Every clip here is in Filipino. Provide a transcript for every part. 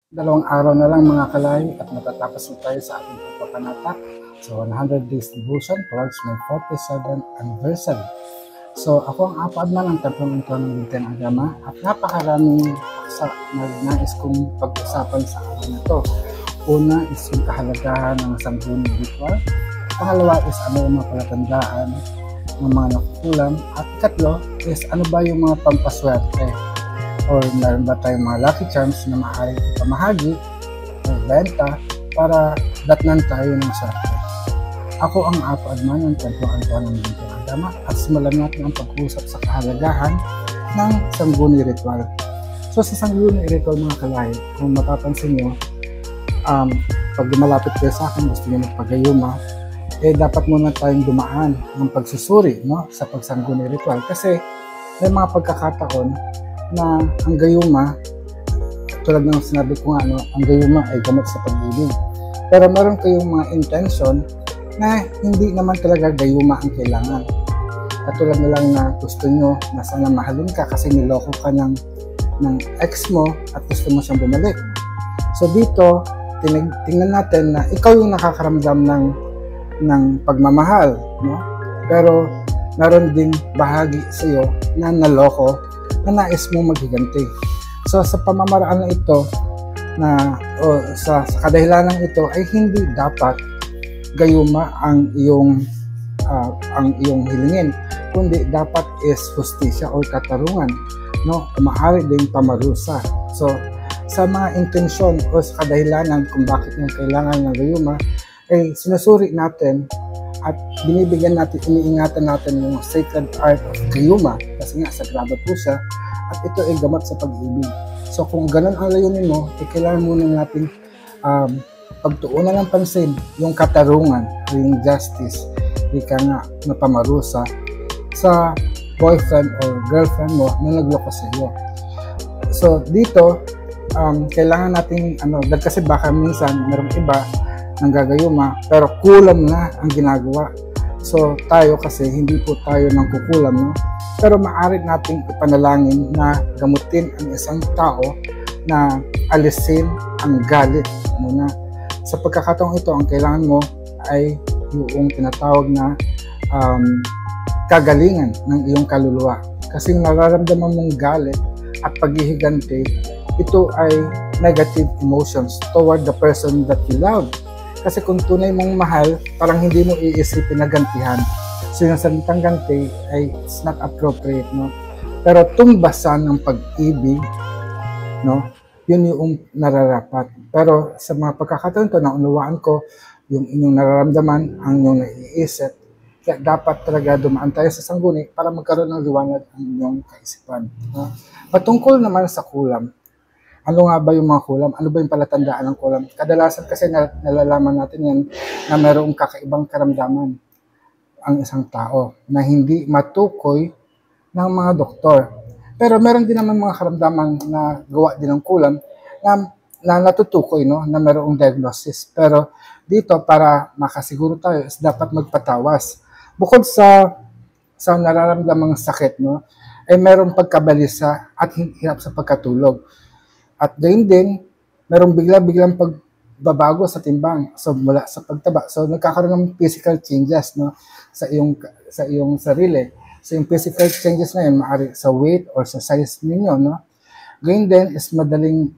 Dalawang araw na lang mga kalay at matatapos na tayo sa ating pagpapanata sa 100 Days Devotion towards my 47th anniversary. So ako ang apaadman ng tatlong ito ng Bintiang Agama at napakaraming paksa na nais kong pag-usapan sa araw na ito. Una is yung kahalagahan ng sangguniang ritual. Pangalawa is ano yung mga palatandaan ng mga nakukulam. At ikatlo is ano ba yung mga pampaswerte or meron ba tayong mga lucky charms na maaaring ipamahagi o benta para datnan tayo ng swerte. Ako ang apaadman ng Templo Antuan ng Bintiang Agama at simulan natin ang pag-uusap sa kahalagahan ng sangguni ritual. So sa sangguni ritual mga kalay, kung mapapansin nyo, pag lumalapit kayo sa akin, gusto nyo magpagayuma, dapat muna tayong dumaan ng pagsusuri, no, sa pagsangguni ritual kasi may mga pagkakataon na ang gayuma, tulad ng sinabi ko nga, no, ang gayuma ay gamot sa pag-ibig. Pero meron kayong mga intention na hindi naman talaga gayuma ang kailangan. Katulad na lang na gusto nyo na sana mahalin ka kasi niloko ka ng ex mo at gusto mo siyang bumalik. So dito, tingnan natin na ikaw yung nakakaramdam ng pagmamahal, no? Pero meron ding bahagi sa iyo na naloko na nais mo maghiganti. So sa pamamaraan na ito sa kadahilanan ito ay hindi dapat gayuma ang iyong hilingin, kundi dapat is hustisya o katarungan, no? Maaari ding pamarusa. So sa mga intensyon o sa kadahilanan kung bakit yung kailangan ng gayuma ay sinusuri natin at binibigyan natin, iniingatan natin yung sacred art of gayuma kasi nga sagrado po siya at ito ay gamot sa pag-ibig. So kung ganun ang layunin mo, kailangan muna natin pagtuunan ng pansin yung katarungan o yung justice, ika nga na pamarusa sa boyfriend or girlfriend mo na nagloko sa iyo. So dito, kailangan natin dahil kasi baka minsan merong iba ng gagayuma pero kulam na ang ginagawa. So tayo kasi hindi po tayo nang kukulam, no? Pero maaari nating ipanalangin na gamutin ang isang tao na alisin ang galit muna. Sa pagkakataong ito, ang kailangan mo ay yung tinatawag na kagalingan ng iyong kaluluwa. Kasi nararamdaman mong galit at paghihiganti, ito ay negative emotions toward the person that you love. Kasi kung tunay mong mahal, parang hindi mo iisipin na gantihan. So yung salitang ganti ay it's not appropriate, no? Pero tumbasan ng pag-ibig, no? Yun yung nararapat. Pero sa mga pagkakataon ito, naunawaan ko yung inyong nararamdaman, ang inyong naiisip. Kaya dapat talaga dumaan tayo sa sangguni para magkaroon ng liwanag ang inyong kaisipan, no? Patungkol naman sa kulam, ano nga ba yung mga kulam? Ano ba yung palatandaan ng kulam? Kadalasan kasi nalalaman natin yan na mayroong kakaibang karamdaman ang isang tao na hindi matukoy ng mga doktor. Pero meron din naman mga karamdaman na gawa din ng kulam na natutukoy, no, na mayroong diagnosis. Pero dito, para makasiguro tayo, is dapat magpatawas. Bukod sa nararamdamang sakit, no, ay mayroong pagkabalisa at hirap sa pagkatulog. At gayon din, merong biglang pagbabago sa timbang. So mula sa pagtaba, so nagkakaroon ng physical changes, no, sa iyong sarili. So yung physical changes na yun, maaari sa weight or sa size ninyo, no. Gayon din is madaling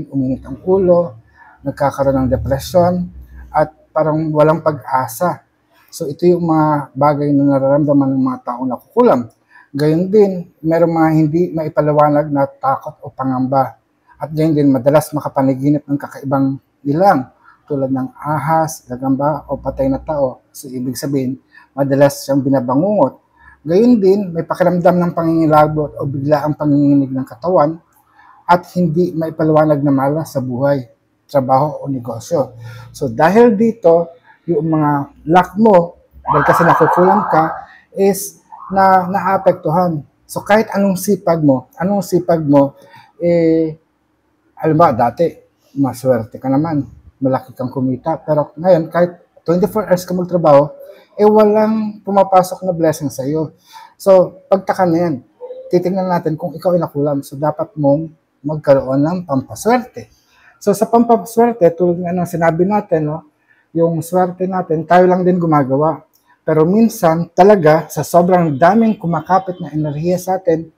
uminit ang ulo, nagkakaroon ng depression at parang walang pag-asa. So ito yung mga bagay na nararamdaman ng mga taong nakukulam. Gayon din, merong mga hindi maipaliwanag na takot o pangamba. At gayon din, madalas makapanaginip ng kakaibang nilang tulad ng ahas, gagamba o patay na tao. So ibig sabihin, madalas siyang binabangungot. Gayon din, may pakiramdam ng pangingilabot o bigla ang panginginig ng katawan at hindi maipaliwanag na malas sa buhay, trabaho o negosyo. So dahil dito, yung mga luck mo, dahil kasi nakukulam ka, is na naapektuhan. So kahit anong sipag mo, alam ba, dati, maswerte ka naman, malaki kang kumita, pero ngayon, kahit 24 hours ka magtrabaho, walang pumapasok na blessing sa iyo. So, pagtaka na yan, titingnan natin kung ikaw ay nakulam. So, dapat mong magkaroon ng pampaswerte. So sa pampaswerte, tulad ng anong sinabi natin, no, yung swerte natin, tayo lang din gumagawa. Pero minsan talaga sa sobrang daming kumakapit na enerhiya sa atin,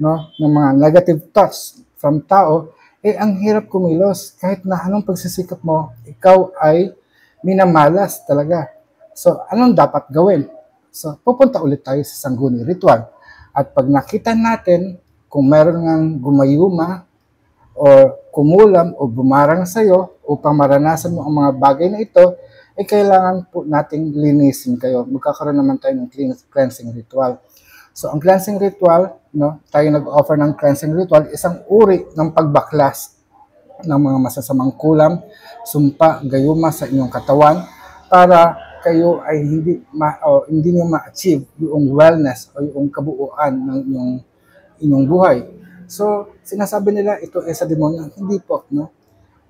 no, ng mga negative thoughts from tao, ang hirap kumilos. Kahit na anong pagsisikap mo, ikaw ay minamalas talaga. So, anong dapat gawin? So, pupunta ulit tayo sa sangguni ritual. At pag nakita natin kung meron ngang gumayuma o kumulam o bumarang sa'yo upang maranasan mo ang mga bagay na ito, kailangan po nating linisin kayo. Magkakaroon naman tayo ng cleansing ritual. So, ang cleansing ritual, no, tayo nag-offer ng cleansing ritual, isang uri ng pagbaklas ng mga masasamang kulam, sumpa, gayuma sa inyong katawan para kayo ay hindi nyo ma-achieve yung wellness o yung kabuuan ng inyong buhay. So, sinasabi nila ito ay sa demonyo. Hindi po, no?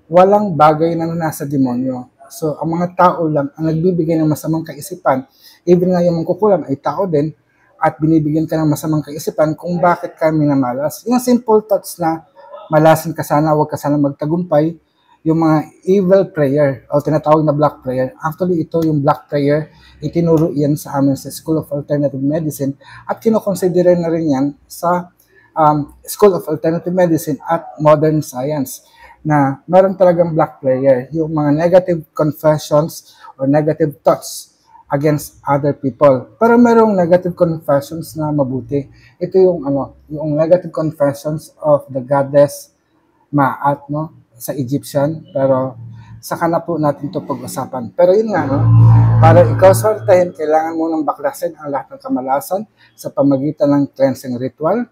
Walang bagay na nasa demonyo. So, ang mga tao lang ang nagbibigay ng masamang kaisipan. Even nga yung mangkukulam ay tao din at binibigyan ka ng masamang kaisipan kung bakit ka minamalas. Yung simple thoughts na malasin ka sana, huwag ka sana magtagumpay, yung mga evil prayer o tinatawag na black prayer. Actually, ito yung black prayer, itinuro yan sa amin sa School of Alternative Medicine at kinoconsider na rin yan sa School of Alternative Medicine at Modern Science na meron talagang black prayer, yung mga negative confessions or negative thoughts against other people. Pero merong negative confessions na mabuti. Ito yung negative confessions of the goddess Maat, no, sa Egyptian, pero saka na po natin ito pag-usapan. Pero yun nga, no, para ikaw swertehin, kailangan mo nang baklasin ang lahat ng kamalasan sa pamagitan ng cleansing ritual.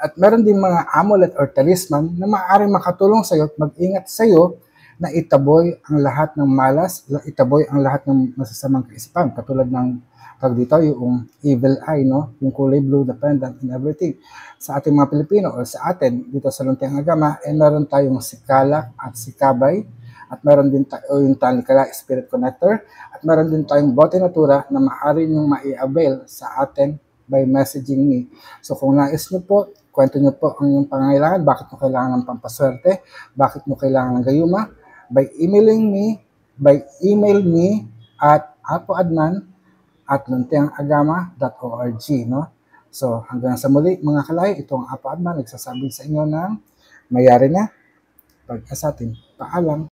At meron din mga amulet or talisman na maaaring makatulong sa iyo at mag-ingat sa iyo na itaboy ang lahat ng malas, itaboy ang lahat ng masasamang kaisipan, katulad ng tawag dito, yung evil eye, no? Yung kulay blue, the pendant, and everything. Sa ating mga Pilipino, o sa atin, dito sa Luntiang Agama, meron tayong sikala at sikabay, at meron din tayo yung talikala, spirit connector, at meron din tayong bote natura na maaari niyong mai-avail sa atin by messaging me. So kung nais niyo po, kwento niyo po ang inyong pangangailangan, bakit mo kailangan ng pampaswerte, bakit mo kailangan ng gayuma, by email me at apoadman@luntiangagama.org, no? So, hanggang sa muli mga kalay, itong Apo Adman nagsasabi sa inyo ng mayari na pag-asatin. Paalam.